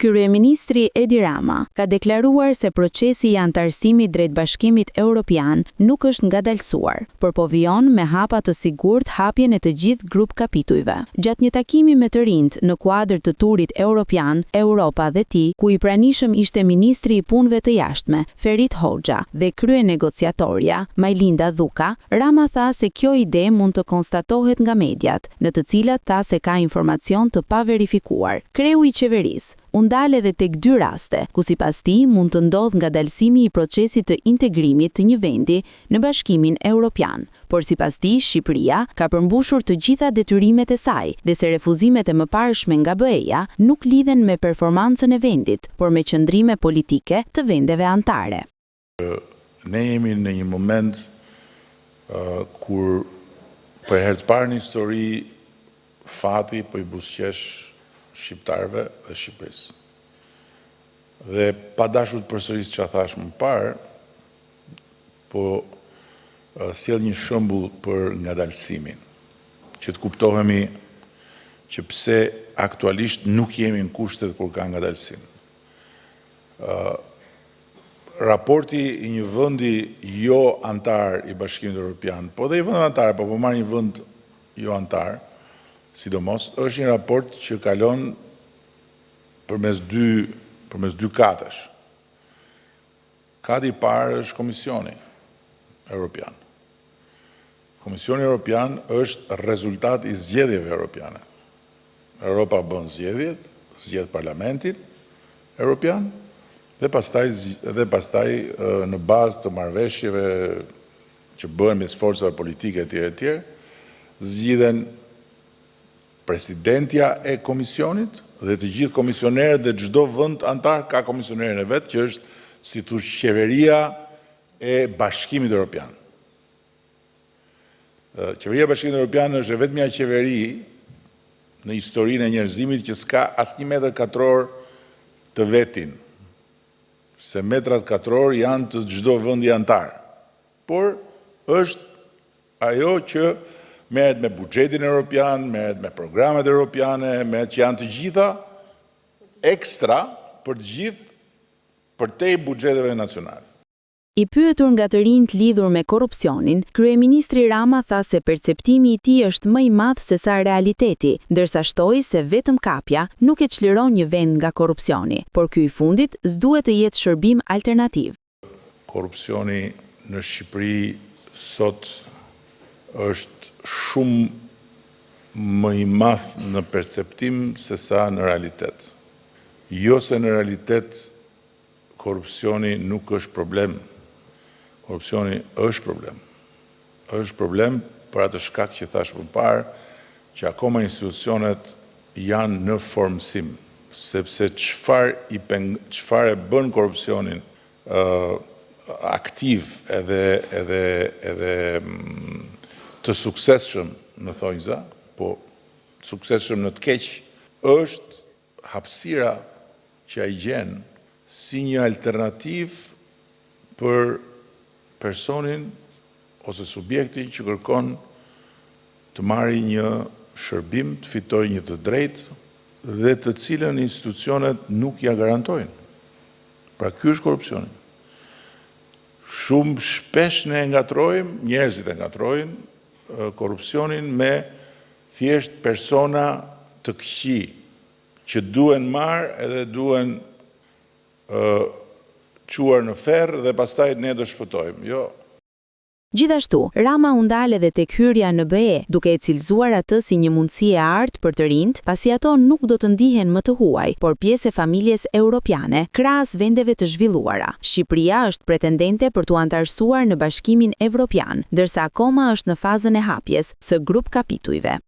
Kryeministri Edi Rama ka deklaruar se procesi i antarësimit drejt Bashkimit Evropian nuk është ngadalësuar, por po vijon me hapa të sigurt hapjen e të gjithë grup kapitujve. Gjatë një takimi me të rinjt në kuadër të turit Europian, Europa dhe Ti, ku i pranishëm ishte ministri i punëve të jashtme, Ferit Hoxha, dhe krye negociatorja, Majlinda Dhuka, Rama tha se kjo ide mund të konstatohet nga mediat, në të cilat tha se ka informacion të paverifikuar. Kreu i qeverisë u ndal edhe tek 2 raste, ku sipas tij mund të ndodhë ngadalësimi i procesit të integrimit të një vendi në Bashkimin Evropian, por sipas tij Shqipëria ka përmbushur të gjitha detyrimet e saj dhe se refuzimet e mëparshme nga BE-ja nuk lidhen me performancën e vendit, por me qëndrime politike të vendeve anëtare. Ne jemi në një moment kur për herë të parë në histori fati po i buzëqesh shqiptarëve dhe Shqipërisë. Dhe pa dashur të përsëris çfarë thash më parë, po sjell një shembull për ngadalësimin, që të kuptohemi që pse aktualisht nuk jemi në kushtet kur ka ngadalësim. Raporti i një vendi jo antar i Bashkimit Evropian, po dhe i vend antar, po marr një vend jo antar, sidomos, është një raport që kalon përmes dy katësh. Kati i parë është Komisioni Evropian. Komisioni Evropian është rezultat i zgjedhjeve europiane. Europa bën zgjedhjet, zgjedh Parlamentin Evropian, dhe pastaj në bazë të marrëveshjeve që bëhen mes forcave politike etj, zgjidhen presidentja e komisionit dhe të gjithë komisionerët dhe çdo vend antar ka komisionerin e vet, që është si thosh qeveria e Bashkimit Evropian. Qeveria e Bashkimit Evropian është vetëm një qeveri në historinë e njerëzimit që s'ka asnjë metër katror të vetin, se metrat katror janë të çdo vendi antar. Por është ajo që merret me buxhetin evropian, merret me programet europiane, merret që janë të gjitha ekstra për të gjithë përtej buxheteve nacionale. I pyetur nga të rinjt lidhur me korrupsionin, kryeministri Rama tha se perceptimi i tij është më i madh se sa realiteti, ndërsa shtoi se vetëm kapja nuk e çliron një vend nga korrupsioni, por ky i fundit s'duhet të jetë shërbim alternativ. Korrupsioni në Shqipëri sot është shumë më i madh në perceptim se sa në realitet. Jo se në realitet korrupsioni nuk është problem. Korrupsioni është problem. Është problem për atë shkak që thash më parë, që akoma institucionet janë në formësim, sepse çfarë e bën korrupsionin aktiv edhe të suksesshëm në thonjza, po suksesshëm në të keq, është hapësira që ai gjen si një alternativë për personin ose subjektin që kërkon të marrë një shërbim, të fitojë një të drejtë dhe të cilën institucionet nuk ja garantojnë. Pra ky është korrupsioni. Shumë shpesh ne ngatrojmë, njerëzit e ngatrojnë korrupsionin me thjesht persona të këqij që duhen marrë edhe duhen quar në ferr dhe pastaj ne do shpëtojmë. Jo. Gjithashtu, Rama u ndal edhe tek hyrja në BE, duke e cilëzuar atë si një mundësi e artë për të rinjt, pasi ato nuk do të ndihen më të huaj, por pjesë e familjes europiane, krahas vendeve të zhvilluara. Shqipëria është pretendente për t'u antarësuar në Bashkimin Evropian, ndërsa akoma është në fazën e hapjes së grup kapitujve.